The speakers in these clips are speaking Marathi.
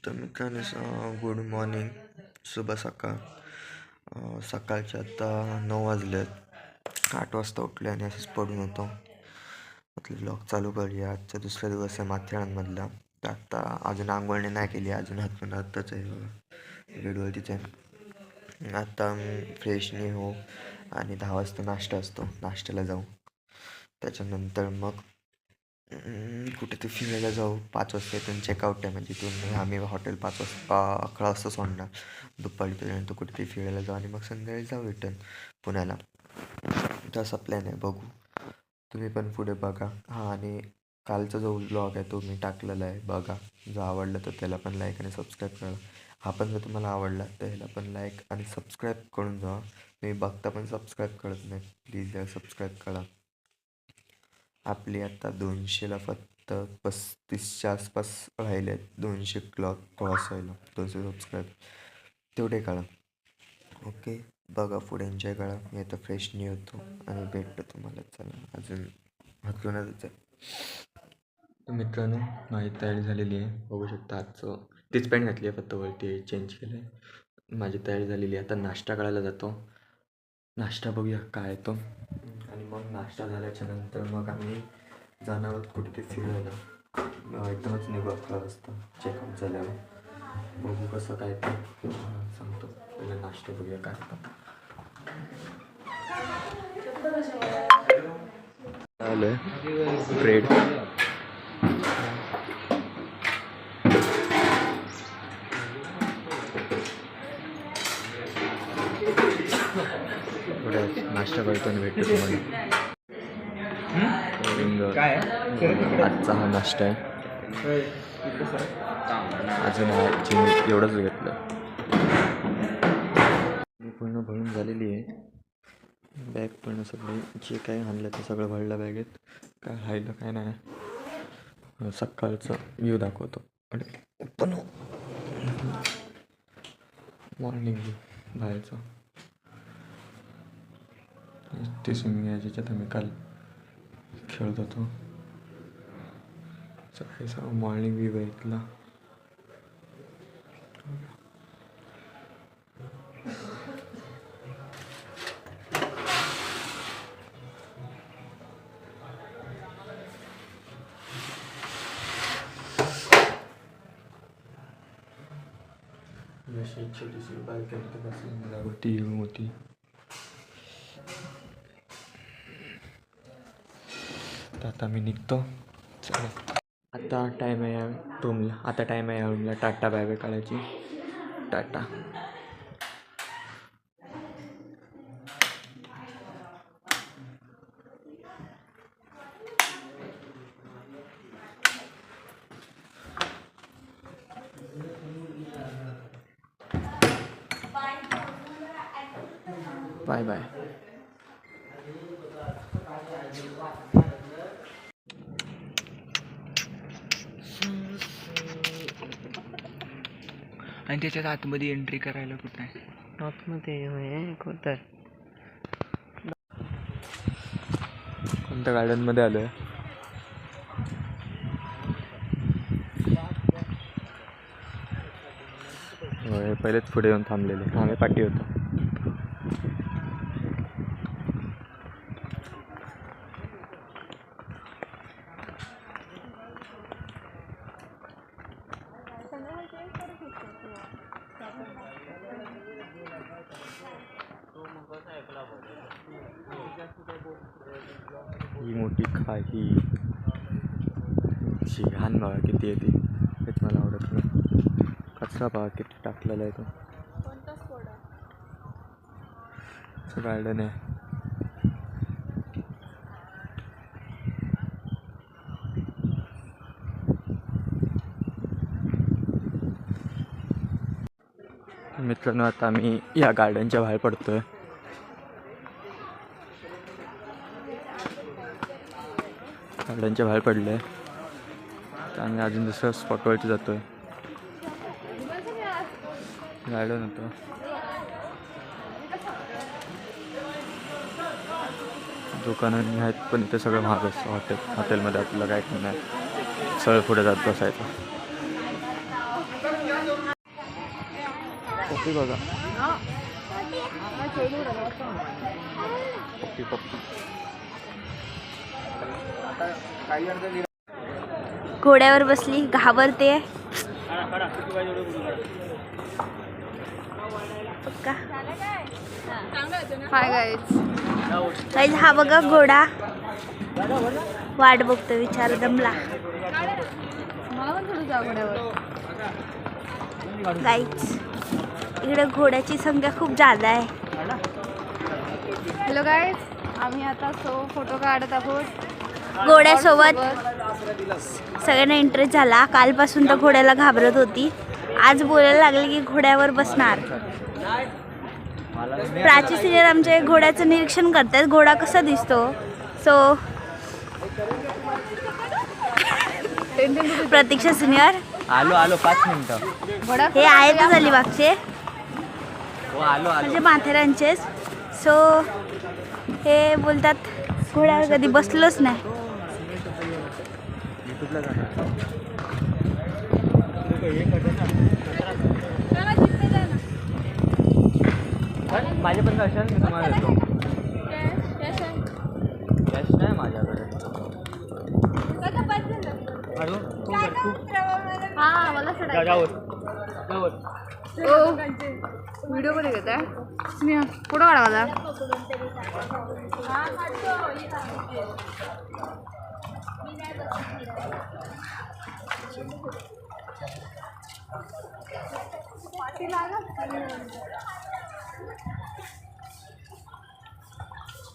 तर मित्रांनो गुड मॉर्निंग, शुभ सकाळ. सकाळचे आता 9 वाजलेत. 8 वाजता उठले आणि असंच पडून होतो. म्हटलं ब्लॉग चालू करूया. आजचा दुसरा दिवस आहे माथेरानमधला. तर आत्ता अजून आंघोळणी नाही केली, अजून हातून आत्ताच आहे बघा, बेडवरतीच आहे. आत्ता फ्रेश नाही हो आणि 10 वाजता नाश्ता असतो, नाश्त्याला जाऊ. त्याच्यानंतर मग कुठे ते फिरायला जाऊ. 5 वाजता इथून चेकआउट आहे, म्हणजे इथून आम्ही हॉटेल 11 वाजता सोडणार. दुपारीपर्यंत कुठेतरी फिरायला जाऊ आणि मग संध्याकाळी जाऊ रिटर्न पुण्याला. तसा प्लॅन आहे, बघू. तुम्ही पण पुढे बघा. हां, आणि कालचा जो व्लॉग आहे तो मी टाकलेला आहे, बघा. जर आवडलं तर त्याला पण लाईक आणि सबस्क्राईब करा. हा पण जर तुम्हाला आवडला तर ह्याला पण लाईक आणि सबस्क्राईब करून जा. मी बघता पण सबस्क्राईब करत नाही, प्लीज जरा सबस्क्राईब करा. आपली आता 200ला फक्त 35च्या आसपास राहिले आहेत. 200 क्रॉस व्हायला, 200 सबस्क्राईब तेवढे काढा. ओके, बघा पुढे, एन्जॉय करा. मी आता फ्रेश नाही होतो आणि भेटतो तुम्हाला. चला, अजून हातूनच आहे. मित्रांनो, माझी तयारी झालेली आहे, बघू शकता. आजचं तीच पॅन्ट घातली आहे, फक्त वरती चेंज केलं आहे. माझी तयारी झालेली आहे. आता नाश्ता करायला जातो. नाश्ता बघूया काय येतो. आणि मग नाश्ता झाल्याच्या नंतर मग आम्ही जाणार आहोत कुठे फिरायला. एकदमच निघू 11 वाजता चेकआउट झाल्यावर. बघू कसं काय ते सांगतो. पहिला नाश्ता बघूया काय आलं आहे. ब्रेड नाश्ता करतो आणि भेटतो तुम्हाला. आजचा हा नाश्ता आहे. अजून एवढंच घेतलं. मी पूर्ण भरून झालेली आहे. बॅग पण सगळे जे काही आणलं ते सगळं भरलं बॅगेत. काय राहिलं काय नाही. सकाळचं व्ह्यू दाखवतो. पण मॉर्निंग व्ह्यू बाहेरचं. ते स्विमिंग आहे ज्याच्यात आम्ही काल खेळत होतो. सकाळी सगळं मॉर्निंग व्ह्यू आहे इथला. अशी छोटीशी बाल्कनी बसून होती होती. आता मी निघतो. चला, आता टाईम आहे या रूमला. आता टाईम आहे या रूमला टाटा बाय बाय काढायची. टाटा. Bye bye. आणि त्याच्यात आतमध्ये एंट्री करायला कुठं आहे? आतमध्ये कोणतं गार्डनमध्ये आलो आहे. पहिलेच पुढे येऊन थांबलेले, आम्ही पाठी होतो. ही मोठी खाही घाण बघा किती येते, हेच मला आवडत नाही. कचरा बघा किती टाकलेला आहे तो. गार्डन आहे. मित्रांनो, आता आम्ही या गार्डनच्या बाहेर पडतोय. गार्डनच्या बाहेर पडलं आहे. तर आम्ही अजून दुसऱ्या स्पॉटवरती जातो आहे. गार्डन होतं. दुकानं आहेत पण इथे सगळं महाग असतं. हॉटेलमध्ये आपल्याला काय नाही, सरळ पुढे जात बसायचं. पप्पी बघा. पप्पी पप्पी. घोड्यावर बसली, घाबरते. हाय गाईज, हा बघा घोडा वाट बघतो, विचार दमला. गाईज इकडे घोड्याची संख्या खूप जादा आहे. हॅलो गाईज, आम्ही आता फोटो काढत आहोत घोड्यासोबत. सगळ्यांना इंटरेस्ट झाला. कालपासून तर घोड्याला घाबरत होती, आज बोलायला लागले की घोड्यावर बसणार. प्राची सिनियर आमचे घोड्याचं निरीक्षण करतात, घोडा कसा दिसतो. सो प्रतीक्षा सिनियर आलो 5 मिनिटं. हे आहेतच अलिबागचे, आलो म्हणजे माथेरानचेच. सो हे बोलतात घोड्यावर कधी बसलोच नाही. माझे पण कशाल मी तुम्हाला देतो. कॅश नाही माझ्याकडे. व्हिडिओ मध्ये घेत आहे. फोटो काढा मला.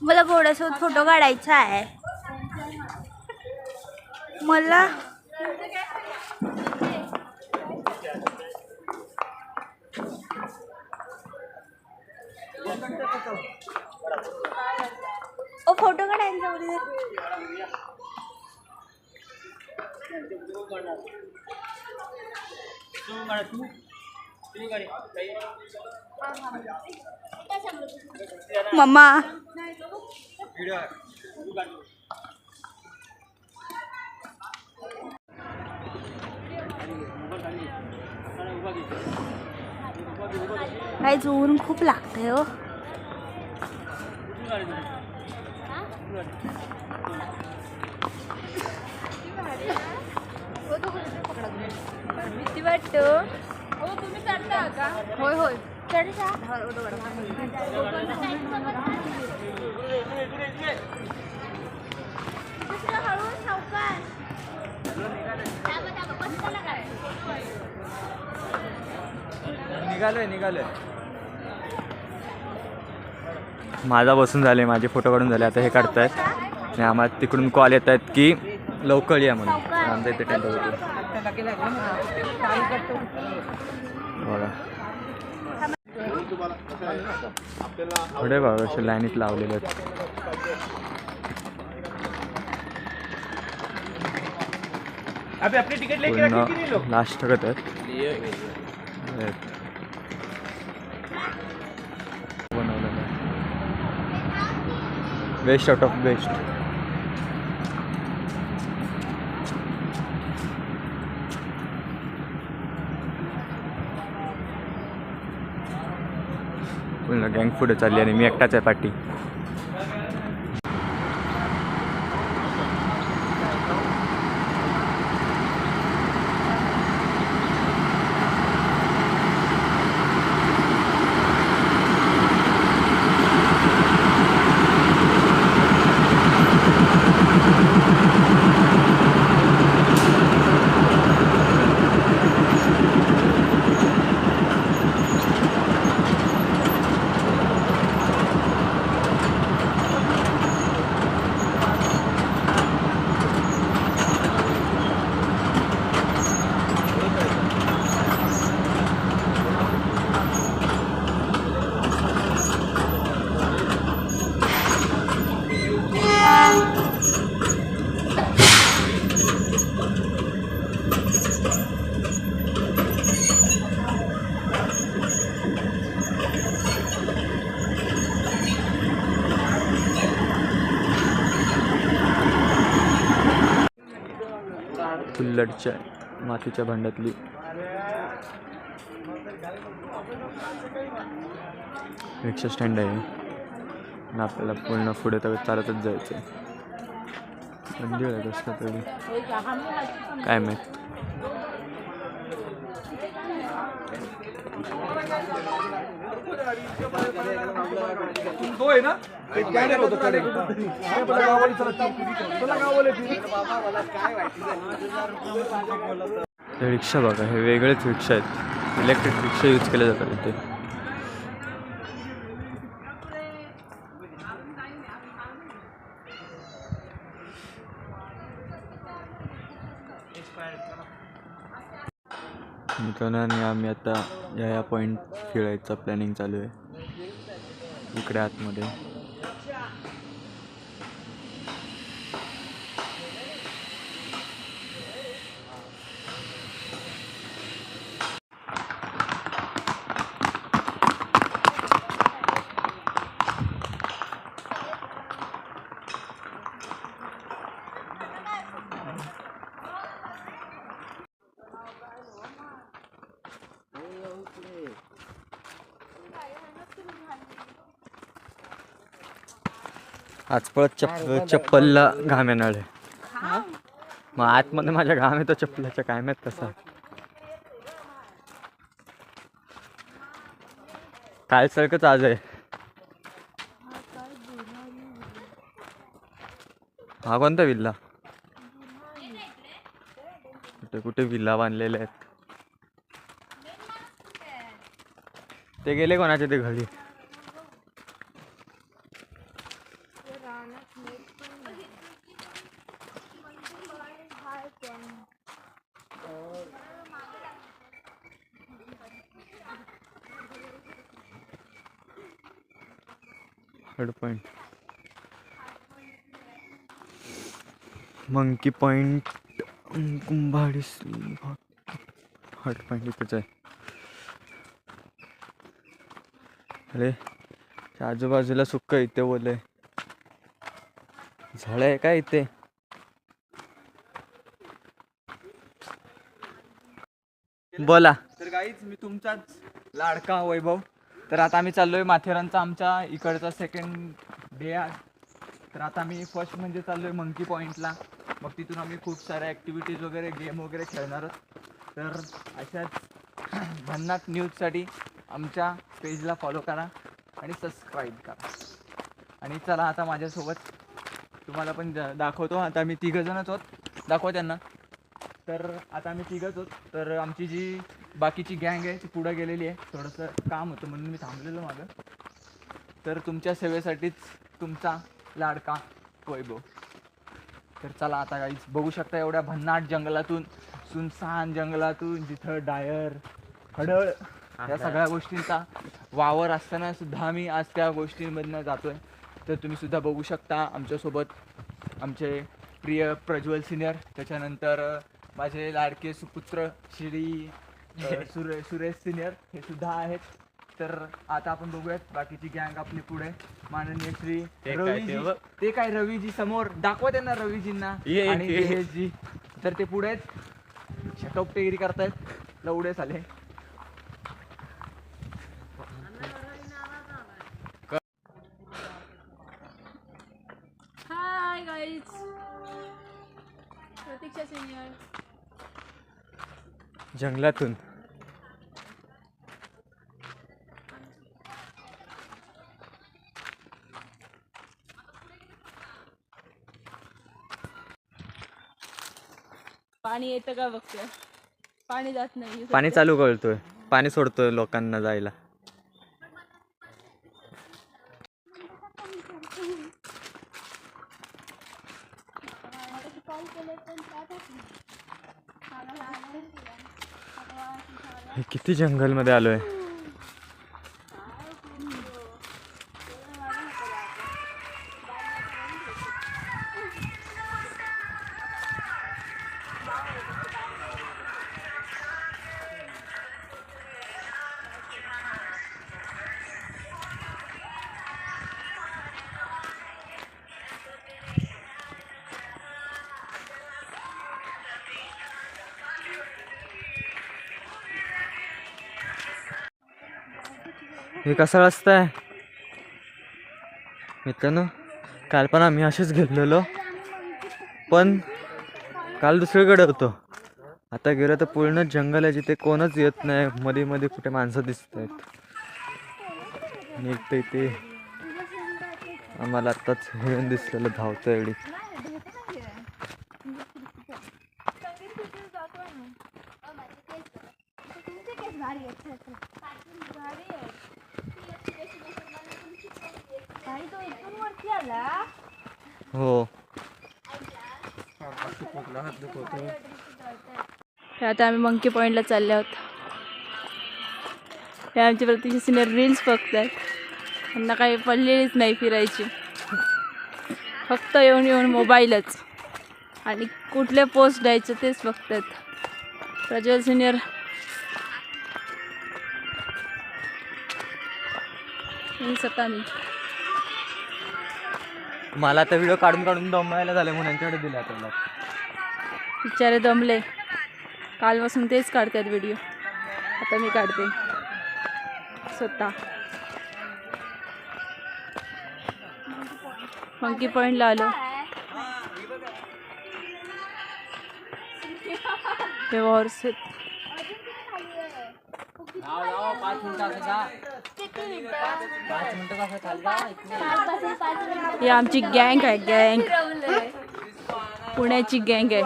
मला घोड्यासोबत फोटो काढायचा आहे. मला फोटो काढायचा. मम्मा काही ऊन खूप लागतंय हो. भीती वाटतो. तुम्ही चढता का? होय होय. चढता. निघालोय. माझा बसून झाले, माझे फोटो काढून झाले. आता हे काढतायत आणि आम्हाला तिकडून कॉल येत आहेत की लवकर या म्हणून. आमच्या इथे टेंट होते बघा. थोडे बघा असे लाईनीत लावलेले आहेत. लास्ट ठगत आहेत. बनवलेलं आहे बेस्ट आउट ऑफ बेस्ट. पूर्ण गँग पुढे चालली आणि मी एकटाच आहे पाठी. कुल्लडच्या मातीच्या भांड्यातली रिक्षा स्टँड आहे आणि आपल्याला पूर्ण पुढे तर चालतच जायचं आहे. मंदिर आहे कसलं तरी, काय माहीत. रिक्षा बघा, हे वेगळेच रिक्षा आहेत. इलेक्ट्रिक रिक्षा यूज केले जातात इथे. मित्रांनो, आणि आम्ही आता या पॉईंट फिरायचं प्लॅनिंग चालू आहे इकडे आतमध्ये. आज पळत चप्पलला घाम येणार आहे. मग आतमध्ये माझ्या घाम येतो चप्पलाच्या, काय माहित कसा. काल सारखंच आज आहे. हा कोणता विल्ला? कुठे कुठे विल्ला बांधलेले आहेत. ते गेले कोणाचे ते घरी. थर्ड पॉइंट मंकी पॉइंट, कुंभाडी हट पॉइंट इथेच आहे. अरे आजूबाजूला सुक्क इथे बोलले झाड आहे काय इथे. बोला. तर गाईच, मी तुमचाच लाडका वैभव. तर आता आम्ही चाललोय माथेरानचा आमच्या इकडचा सेकंड डे आहे. तर आता आम्ही फर्स्ट म्हणजे चाललोय मंकी पॉईंटला. मग तिथून आम्ही खूप साऱ्या ॲक्टिव्हिटीज वगैरे गेम वगैरे खेळणार आहोत. तर अशाच भन्नाट न्यूजसाठी आमच्या पेजला फॉलो करा आणि सबस्क्राईब करा. आणि चला आता माझ्यासोबत तुम्हाला पण दाखवतो. आता आम्ही तिघंजणच आहोत, दाखवा त्यांना. तर आता आम्ही तिघंच आहोत. तर आमची जी बाकीची गँग आहे ती पुढं गेलेली आहे. थोडंसं काम होतं म्हणून मी थांबलेलो मागं. तर तुमच्या सेवेसाठीच तुमचा लाडका वैभव. तर चला आता काहीच बघू शकता, एवढ्या भन्नाट जंगलातून, सुनसान जंगलातून, जिथं डायर खडळ या सगळ्या गोष्टींचा वावर असताना सुद्धा आम्ही आज त्या गोष्टींमधनं जातोय. तर तुम्ही सुद्धा बघू शकता आमच्यासोबत आमचे प्रिय प्रज्वल सिनियर, त्याच्यानंतर माझे लाडके सुपुत्र श्री सुरेश सिनियर हे सुद्धा आहेत. तर आता आपण बघूयात बाकीची गँग आपली पुढे. माननीय श्री रवीजी, ते काय रवीजी समोर, दाखवा त्यांना रवीजींना. आणि जी तर ते पुढेच टोपटेगिरी करतायत, लवडे झाले. हाय गाईज, प्रतीक्षा सिनियर. जंगलातून पाणी येतं का बघतोय, पाणी जात नाही. पाणी चालू करतोय, पाणी सोडतोय लोकांना जायला. हे किती जंगलमध्ये आलोय. हे कसा रस्ता आहे. मित्रांनो, काल पण आम्ही असेच गेलेलो, पण काल दुसरीकडे होतो. आता गेलो तर पूर्ण जंगल आहे, जिथे कोणच येत नाही. मध्ये मध्ये कुठे माणसं दिसत आहेत. आणि एक इथे आम्हाला आत्ताच हिरण दिसलेलं धावतं एवढी. हो. आता आम्ही मंकी पॉईंटला चालले आहोत. हे आमचे प्रत्येक सिनियर रील्स बघतात. त्यांना काही पडलेलीच नाही फिरायची, फक्त येऊन येऊन मोबाईलच आणि कुठले पोस्ट द्यायचं तेच बघतात. प्रज्वल सिनियर स्वतः मी मला आता व्हिडिओ काढून काढून दमायला झाले म्हणून यांच्याकडे दिले आता vlog. बिचारे दमले, कालपासून तेच काढतात व्हिडिओ. आता मी काढते स्वतः. मंकी पॉईंटला आलो. हे हॉर्स आहेत. ही आमची गँग आहे, गँग, पुण्याची गँग आहे.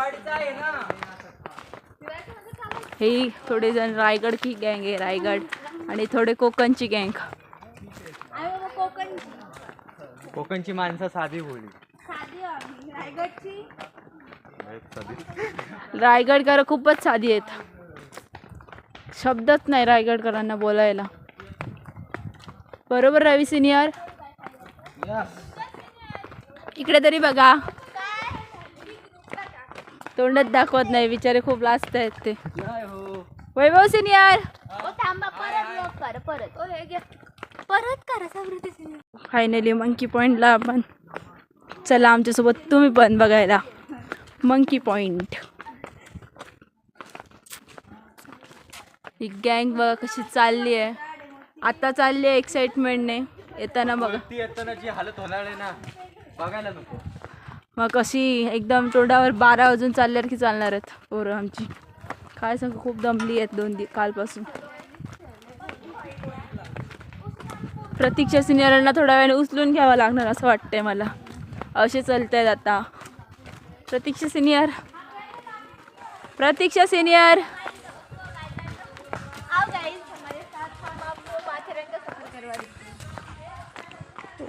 ही थोडे जण रायगडची गँग आहे, रायगड, आणि थोडे कोकणची गँग. कोकणची माणसं साधी बोली. रायगडकर खूपच साधी आहेत, शब्दच नाही रायगडकरांना बोलायला. बरोबर रवी सिनियर? इकडे तरी बघा, तोंडात दाखवत नाही बिचारे, खूप लाजत आहेत ते. वैभव सिनियर फायनली मंकी पॉईंटला आपण. चला आमच्यासोबत तुम्ही पण बघायला मंकी पॉईंट. ही गँग बघा कशी चालली आहे. आता चालली आहे एक्साइटमेंटने. येताना बघा, येताना जी हालत होणार आहे ना, बघायला नको. मग कशी एकदम तोंडावर 12 वाजून चालल्यावर की चालणार आहेत पोरं आमची. काय सांगू, खूप दमली आहेत कालपासून. प्रतीक्षा सिनियरांना थोड्या वेळाने उचलून घ्यावं लागणार असं वाटतंय मला. असे चालत आहेत आता. प्रतीक्षा सिनियर, प्रतीक्षा सिनियर,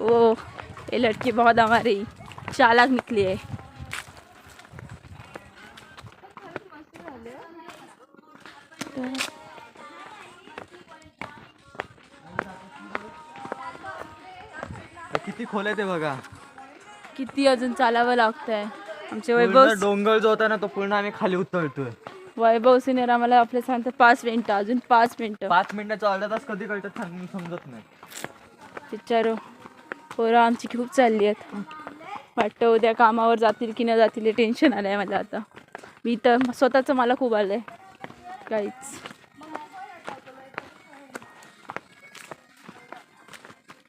ओ ये लड़की बहुत हमारी चालाक निकली है. किती खोल आहे ते बघा. किती अजून चालावं लागतंय. आमचे पूर्ण वैभव डोंगर जो होता ना, तो पूर्ण आम्ही खाली उतरतोय. वैभव सिनियर आम्हाला आपल्या सांगतात 5 मिनिटं, अजून 5 मिनिटं. 5 मिनिटाचा अर्धा तास कधी कळतात समजत नाही. विचारो, पोरं आमची खूप चालली आहेत. वाटतं उद्या कामावर जातील की न जातील हे टेन्शन आलं आहे मला आता. मी तर स्वतःचं मला खूप आलं आहे काहीच.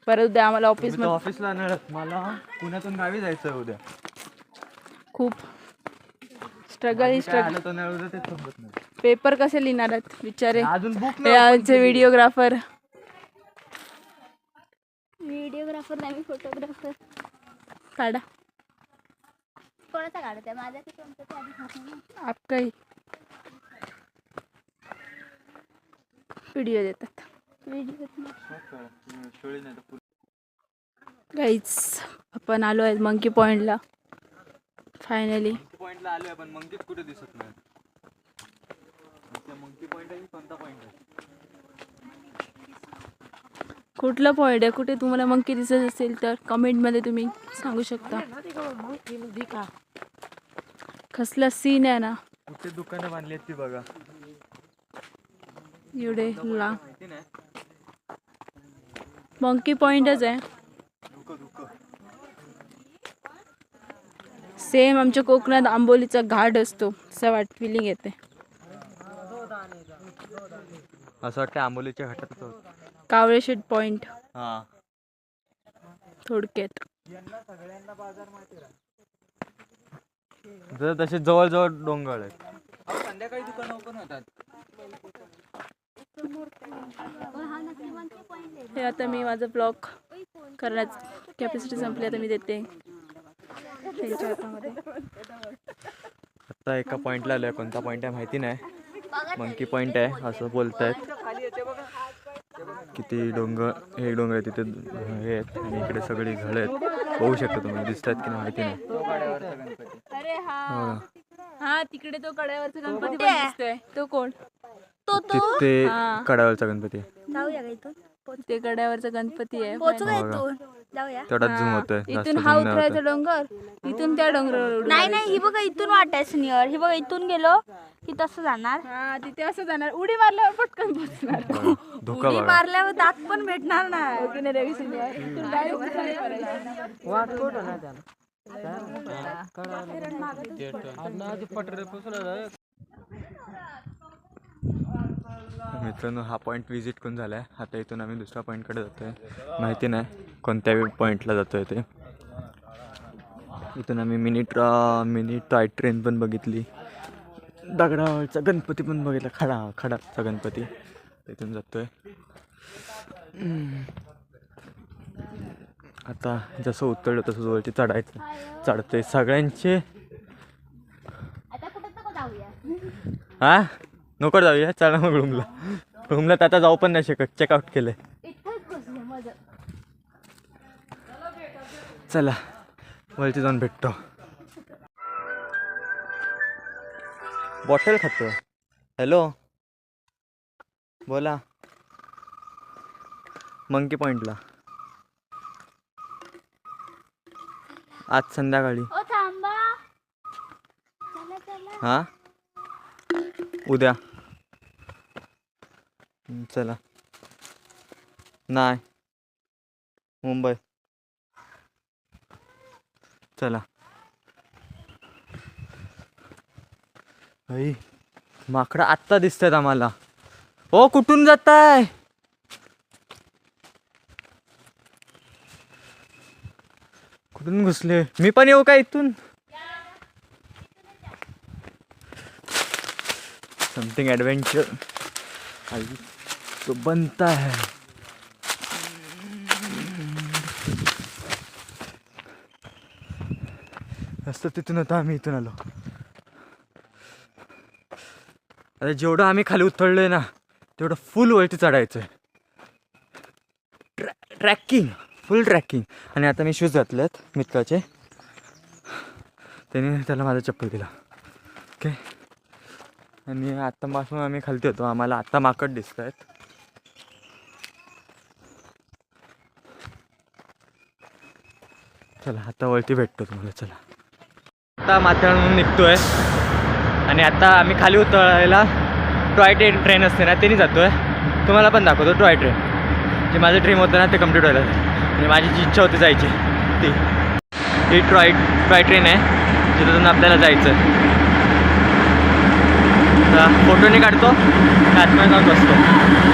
परत उद्या आम्हाला ऑफिसला येणार. मला पुण्यातून गावी जायचं उद्या. खूप स्ट्रगल. ते समजत नाही. पेपर कसे लिहिणार आहेत बिचारे अजून बुक आमचे व्हिडिओग्राफर नाही, मी फोटोग्राफर. काढा. कोणाचा काढत आहे? माझा की तुमचा? आपका ही व्हिडिओ देतात. गाईज आपण आलो आहे मंकी पॉईंटला फायनली. पॉइंटला आलोय पण मंकीच कुठे दिसत नाही. मंकी पॉइंट आहे कोणता पॉइंट आहे? कुठला पॉईंट आहे? कुठे तुम्हाला मंकी दिसत असेल तर कमेंटमध्ये तुम्ही सांगू शकता. कसला सीन आहे ना. कुठे दुकानं बांधली आहेत ती बघा. एवढे ला मंकी पॉईंटच आहे. सेम आमच्या कोकणात आंबोलीचा घाट असतो असं फिलिंग येते. असं वाटतं आंबोलीच्या घाटात कावळेशेठ पॉईंट हा थोडक्यात. सगळ्यांना बाजार माहिती तसे जवळजवळ डोंगर आहेत. संध्याकाळी दुकान ओपन होतात. हे आता मी माझं ब्लॉग करण्याची कॅपॅसिटी संपली, आता मी देते त्यांच्या हातामध्ये. आता एका पॉईंटला आलोय, कोणता पॉईंट आहे माहिती नाही, मंकी पॉईंट आहे असं बोलतायत. किती डोंगर, हे डोंगर आहे तिथे हे आहेत आणि इकडे सगळी झाडं आहेत. बघू शकता तुम्ही, दिसतात की नाही माहिती नाही. अरे हा बघा. हा तिकडे तो कड्यावरचा गणपती पण दिसतोय. तो कोण? तिथे हा. कडावरचा गणपती आहे. जाऊया का इथून? ते कड्यावरचा गणपती आहे. पोचू का बघा. इथून? जाऊया. तेवढाच झूम हा. होतोय, जास्त इथून zoom हा नाही उतरायचा होतोय. डोंगर, इथून त्या डोंगरावर उडी नाही मारायची. ही बघा इथून वाटायचं नियर. ही बघा इथून गेलो की तसं जाणार. हा तिथे असं जाणार, उडी मारल्यावर पटकन पोचणार. बघा, धोका उडी बघा. मारल्यावर दात पण भेटणार नाही. हो की नाही रवी सिंगर? इथून direct उडी मारायची. मित्रांनो, हा पॉईंट व्हिजिट करून झाला आहे. आता इथून आम्ही दुसऱ्या पॉईंटकडे जातो आहे. माहिती नाही कोणत्या पॉईंटला जातो आहे ते. इथून आम्ही मिनी टॉय ट्रेन पण बघितली, दगडावरचा गणपती पण बघितला, खडाचा गणपती. तिथून जातो आहे. आता जसं उतरलं तसं वरती चढतोय सगळ्यांचे. हा नको जाऊया, चला मग रूमला तर आता जाऊ पण नाही शकत, चेकआउट केलंय. चला वरती जाऊन भेटतो. बॉटल खातो. हॅलो बोला. मंकी पॉइंटला आज संध्याकाळी. ओ थांबा. चला चला. हा उद्या. चला. नाही मुंबई. चला. आई माकडं आत्ता दिसतात आम्हाला. ओ कुठून जाताय? कुठून घुसले? मी पण येऊ का इथून? समथिंग एडवेंचर तो बनता है. असतं तिथून आता आम्ही इथून आलो. आता जेवढं आम्ही खाली उतरलोय ना तेवढं फुल वरती चढायचं आहे. Tracking, full tracking. आणि आता मी शूज घातलेत मित्राचे, त्याने त्याला माझा चप्पल दिला. ओके. आणि आत्तापासून आम्ही खालती होतो, आम्हाला आत्ता माकड दिसत आहेत. चला आता वरती भेटतो तुम्हाला. चला आता माथेरानहून निघतोय आणि आता आम्ही खाली उतरायला टॉय ट्रेन असते ना त्याने जातोय. तुम्हाला पण दाखवतो टॉय ट्रेन. जे माझं ड्रीम होतं ना ते कम्प्लीट व्हायला, म्हणजे माझी जी इच्छा होती जायची ती. ही टॉय ट्रेन आहे जिथून आपल्याला जायचं. फोटोने काढतो, आतमध्ये जाऊन बसतो.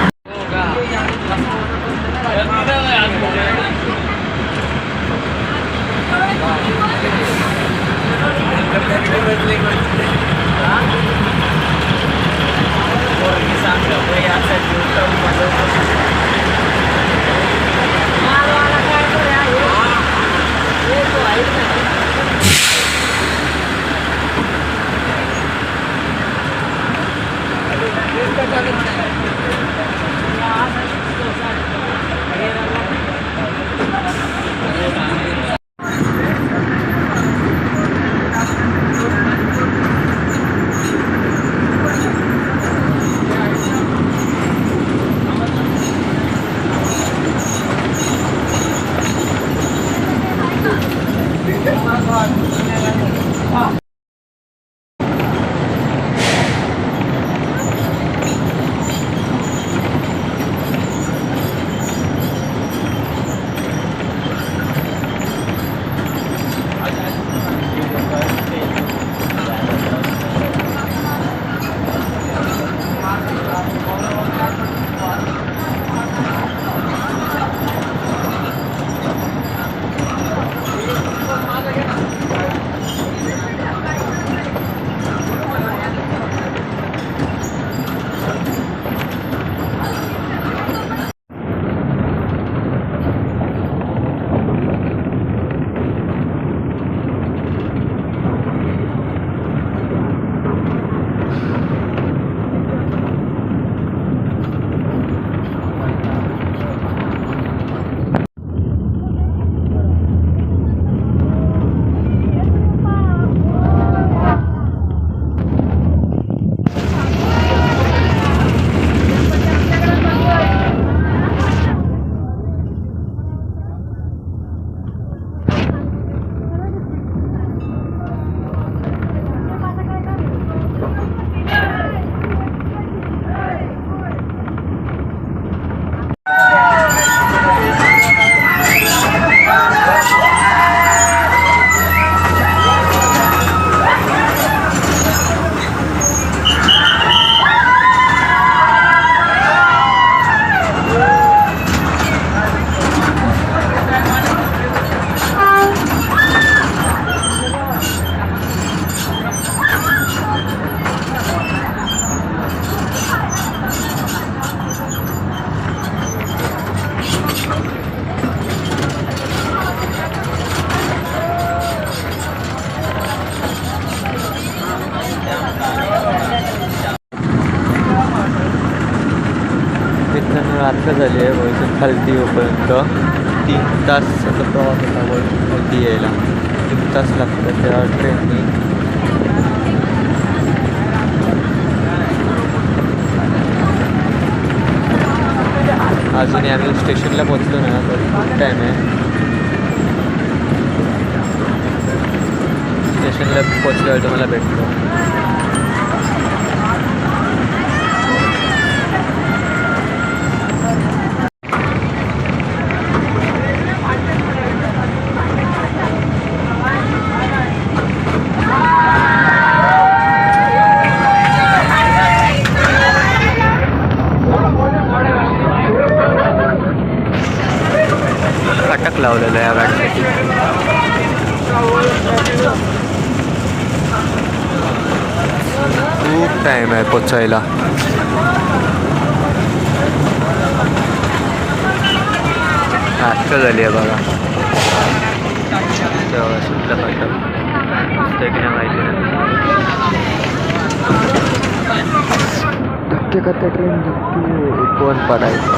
तारखा झाली आहे वैजून खालती येऊपर्यंत 3 तासाचा प्रवास होता वैजून खालती यायला 3 तास लागतात त्या ट्रेननी. अजूनही आम्ही स्टेशनला पोहोचलो ना तर खूप टाईम आहे. स्टेशनला पोहोचल्यावर तुम्हाला भेटतो. फाटक लावलेलं आहे या गाडीसाठी. खूप टाईम आहे पोचायला. आजचं झाली आहे बघा सुटलं फाटक की नाही माहिती नाही. धक्के करता ट्रेन धक्के कोण पडायचं.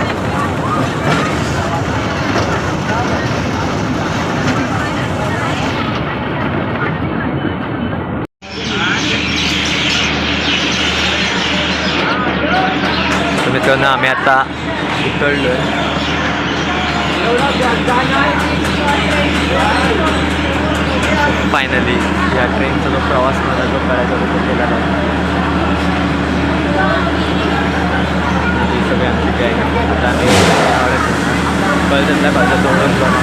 मित्रांनो आम्ही आता उतरलो आहे. फायनली या ट्रेनचा जो प्रवास मला जो करायचा होता तो केला आहे. ही सगळी आमची गॅंग आता आम्ही कळतच 2 किलोमीटर